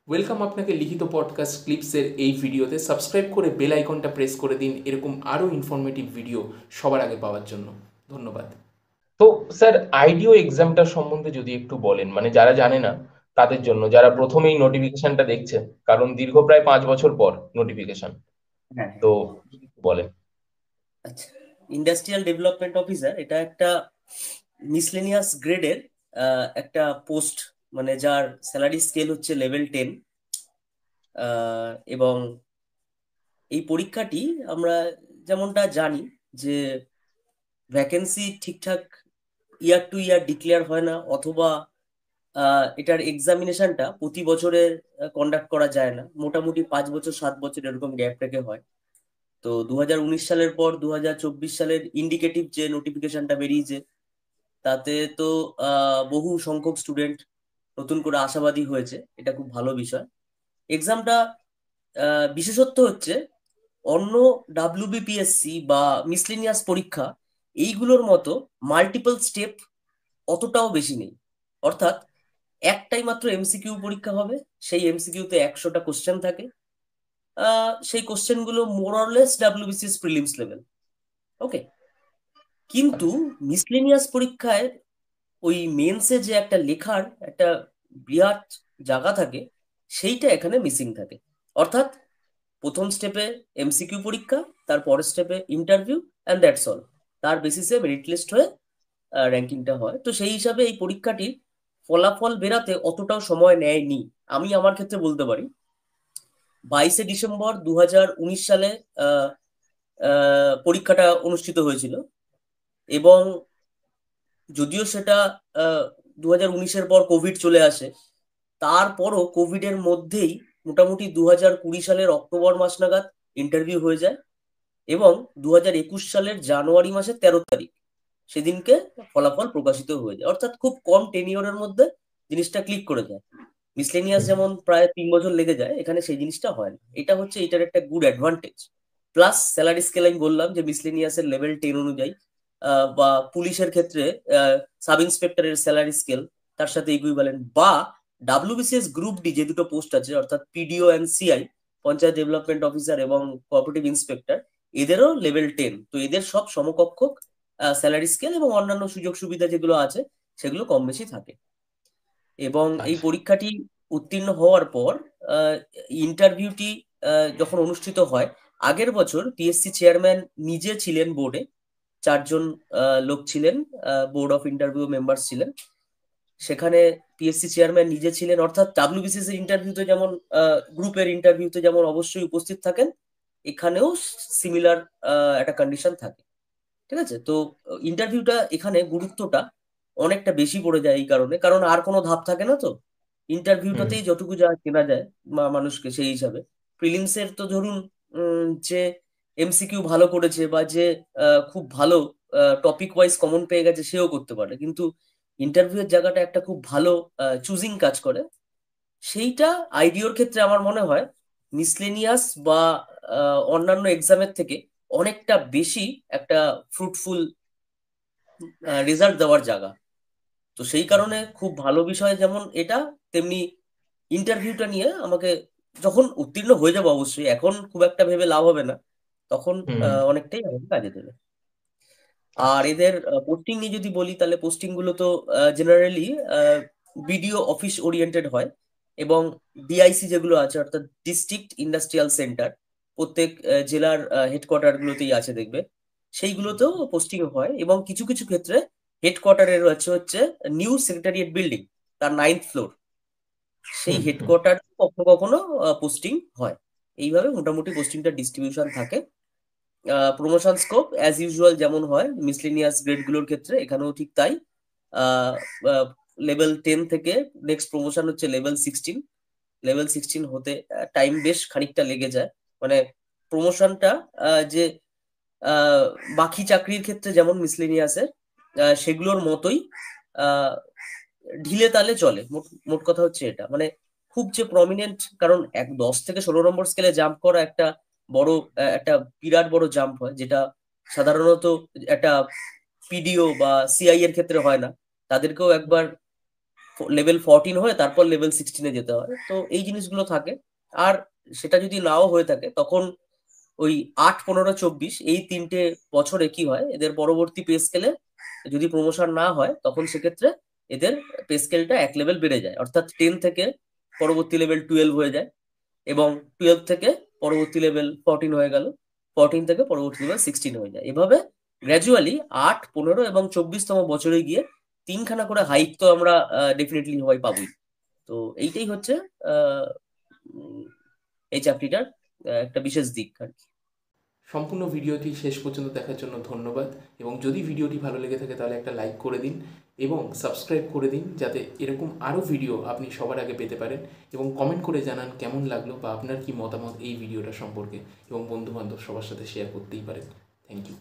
Welcome আপনাকে লিখিত podcast ক্লিপসের এই ভিডিওতে। সাবস্ক্রাইব করে বেল আইকনটা প্রেস করে দিন এরকম আরও ইনফরমেটিভ ভিডিও সবার আগে পাওয়ার জন্য। ধন্যবাদ। তো স্যার, আইডিও এক্সামটার সম্বন্ধে যদি একটু বলেন, মানে যারা জানে না তাদের জন্য, যারা প্রথমেই নোটিফিকেশনটা দেখছে, কারণ দীর্ঘ প্রায় 5 বছর পর নোটিফিকেশন। হ্যাঁ, তো হ্যাঁ। যদি একটু বলেন। আচ্ছা, ইন্ডাস্ট্রিয়াল ডেভেলপমেন্ট অফিসার এটা একটা মিসলেনিয়াস গ্রেডের একটা পোস্ট, মানে যার স্যালারি স্কেল হচ্ছে লেভেল 10। এবং এই পরীক্ষাটি আমরা যেমনটা জানি যে ভ্যাকেন্সি ঠিকঠাক ইয়ার টু ইয়ার ডিক্লেয়ার হয় না, অথবা এটার এক্সামিনেশনটা প্রতি বছরে কন্ডাক্ট করা যায় না, মোটামুটি 5 বছর 7 বছর এরকম গ্যাপ রেখে হয়। তো 2019 সালের পর 2024 সালের ইন্ডিকেটিভ যে নোটিফিকেশনটা বেরিয়েছে, তাতে তো বহু সংখ্যক স্টুডেন্ট নতুন করে আশাবাদী হয়েছে। এটা খুব ভালো বিষয়। এক্সামটা বিশেষত্ব হচ্ছে অন্য ডাব্লিউবিপিএসসি বা মিসলিনিয়াস পরীক্ষা এইগুলোর মতো মাল্টিপল স্টেপ অতটাও বেশি নেই। অর্থাৎ একটাই মাত্র এমসিকিউ পরীক্ষা হবে। সেই এমসিকিউতে 100টা কোশ্চেন থাকে। সেই কোশ্চেন গুলো মোরলেস ডাব্লিউবিসিএস প্রিলিমস লেভেল। ওকে। কিন্তু মিসলেনিয়াস পরীক্ষায় ওই মেন্সে যে একটা লেখার একটা বিরাট জায়গা থাকে, সেইটা এখানে মিসিং থাকে। অর্থাৎ প্রথম স্টেপে এমসিকিউ পরীক্ষা, তার পরের স্টেপে ইন্টারভিউ, অ্যান্ড দ্যাটস অল। তার বেসিসে মেরিট লিস্ট হয়ে র্যাঙ্কিংটা হয়। তো সেই হিসাবে এই পরীক্ষাটির ফলাফল বেরাতে অতটাও সময় নেয়নি। আমি আমার ক্ষেত্রে বলতে পারি 22শে ডিসেম্বর 2019 সালে আহ, পরীক্ষাটা অনুষ্ঠিত হয়েছিল। এবং যদিও সেটা 2019-এর পর কোভিড চলে আসে, তারপরও কোভিড এর মধ্যেই মোটামুটি 2020 সালের অক্টোবর মাস নাগাদ ইন্টারভিউ হয়ে যায়। এবং 2021 সালের জানুয়ারি মাসের 13 তারিখ সেদিনকে ফলাফল প্রকাশিত হয়ে যায়। অর্থাৎ খুব কম টেনিওরের মধ্যে জিনিসটা ক্লিক করে যায়। মিসলেনিয়াস যেমন প্রায় 3 বছর লেগে যায়, এখানে সেই জিনিসটা হয় না। এটা হচ্ছে এটার একটা good advantage. Plus salary scale আমি বললাম যে মিসলেনিয়াসের লেভেল 10 অনুযায়ী, বা পুলিশের ক্ষেত্রে সাব ইন্সপেক্টরের স্যালারি স্কেল তার সাথে ইকুইভ্যালেন্ট, বা ডাব্লিউবিসিএস গ্রুপ ডি যে দুটো পোস্ট আছে, অর্থাৎ PDO and CI, panchayat development officer এবং কোঅপারেটিভ ইন্সপেক্টর, এদেরও লেভেল 10। তো এদের সব সমকক্ষ স্যালারি স্কেল এবং অন্যান্য সুযোগ সুবিধা যেগুলো আছে সেগুলো কম বেশি থাকে। এবং এই আচ্ছা। পরীক্ষাটি উত্তীর্ণ হওয়ার পর ইন্টারভিউটি যখন অনুষ্ঠিত হয়, আগের বছর পিএসসি চেয়ারম্যান নিজে ছিলেন বোর্ডে। 4 জন লোক ছিলেন, বোর্ড অফ ইন্টারভিউ মেম্বার্স ছিলেন। সেখানে পিএসসি চেয়ারম্যান নিজে ছিলেন। অর্থাৎ ডাব্লিউবিসিএস এর ইন্টারভিউতে যেমন গ্রুপের ইন্টারভিউতে যেমন অবশ্যই উপস্থিত থাকেন, এখানেও সিমিলার একটা কন্ডিশন থাকে। ঠিক আছে। তো ইন্টারভিউটা এখানে গুরুত্বটা অনেকটা বেশি পড়ে যায় এই কারণে, কারণ আর কোনো ধাপ থাকে না। তো হুম। ইন্টারভিউটাতেই যতটুকু যা কেনা যায় মানুষকে, সেই হিসাবে প্রিলিমসের তো ধরুন যে এমসিকিউ ভালো করেছে বা যে খুব ভালো টপিক ওয়াইজ কমন পেয়ে গেছে সেও করতে পারে, কিন্তু ইন্টারভিউ এর জায়গাটা একটা খুব ভালো চুজিং কাজ করে। সেইটা আইডিওর ক্ষেত্রে আমার মনে হয় মিসলেনিয়াস বা অন্যান্য এক্সামের থেকে অনেকটা বেশি একটা ফ্রুটফুল রেজাল্ট দেওয়ার জায়গা। তো সেই কারণে খুব ভালো বিষয় যেমন এটা, তেমনি ইন্টারভিউটা নিয়ে আমাকে, যখন উত্তীর্ণ হয়ে যাবো অবশ্যই, এখন খুব একটা ভেবে লাভ হবে না, তখন হুম। অনেকটাই আমাকে কাজে দেবে। আর আচ্ছা। এদের পোস্টিং নিয়ে যদি বলি, তাহলে পোস্টিং গুলো তো জেনারেলি বিডিও অফিস ওরিয়েন্টেড হয়। এবং ডিআইসি যেগুলো আছে, অর্থাৎ ডিস্ট্রিক্ট ইন্ডাস্ট্রিয়াল সেন্টার, প্রত্যেক জেলার হেডকোয়ার্টার গুলোতেই আছে দেখবে, সেইগুলোতেও পোস্টিং হয়। এবং কিছু কিছু ক্ষেত্রে হেডকোয়ার্টারে রয়েছে হচ্ছে নিউ সেক্রেটারিয়েট বিল্ডিং, তার 9th ফ্লোর, সেই হুম হুম। হেডকোয়ার্টার কখনো কখনো পোস্টিং হয়। এইভাবে মোটামুটি পোস্টিংটা ডিস্ট্রিবিউশন থাকে। প্রমোশন স্কোপ অ্যাজ ইউজুয়াল যেমন হয় মিসলেনিয়াস গ্রেডগুলোর ক্ষেত্রে, এখানেও ঠিক তাই। লেভেল 10 থেকে নেক্সট প্রমোশন হচ্ছে লেভেল 16। লেভেল 16 হতে টাইম বেশ খানিকটা লেগে যায়। মানে প্রমোশনটা যে আহ, বাকি চাকরির ক্ষেত্রে যেমন মিসলেনিয়াসের সেগুলোর মতোই আহ, ঢিলে তালে চলে। মোট মোট কথা হচ্ছে এটা, মানে খুব যে প্রমিনেন্ট, কারণ 10 থেকে 16 নম্বর স্কেলে জাম্প করা একটা বড় একটা বিরাট বড় জাম্প হয়, যেটা সাধারণত একটা পিডিও বা সিআই এর ক্ষেত্রে হয় না। তাদেরকেও একবার লেভেল 14 হয়ে তারপর লেভেল 16-এ যেতে হয়। তো এই জিনিসগুলো থাকে। আর সেটা যদি নাও হয়ে থাকে তখন ওই 8, 15, 24 এই 3টে বছরে কি হয়, এদের পরবর্তী পে স্কেলে যদি প্রমোশন না হয় তখন সেক্ষেত্রে এদের পে স্কেলটা 1 লেভেল বেড়ে যায়, অর্থাৎ 10 থেকে পরবর্তী লেভেল 12 হয়ে যায়, এবং 12 থেকে পরবর্তী লেভেল 14 হয়ে গেল, 14 থেকে পরবর্তী লেভেল 16 হয়ে যায়। এভাবে গ্র্যাজুয়ালি 8, 15 এবং 24তম বছরে গিয়ে 3খানা করে হাইক তো আমরা ডেফিনেটলি সবাই পাবোই। তো এইটাই হচ্ছে আহ, উম, এই চাকরিটার একটা বিশেষ দিক আর কি। সম্পূর্ণ ভিডিওটি শেষ পর্যন্ত দেখার জন্য ধন্যবাদ, এবং যদি ভিডিওটি ভালো লেগে থাকে তাহলে একটা লাইক করে দিন এবং সাবস্ক্রাইব করে দিন, যাতে এরকম আরও ভিডিও আপনি সবার আগে পেতে পারেন, এবং কমেন্ট করে জানান কেমন লাগলো বা আপনার কি মতামত এই ভিডিওটা সম্পর্কে, এবং বন্ধুবান্ধব সবার সাথে শেয়ার করতেই পারেন। Thank you.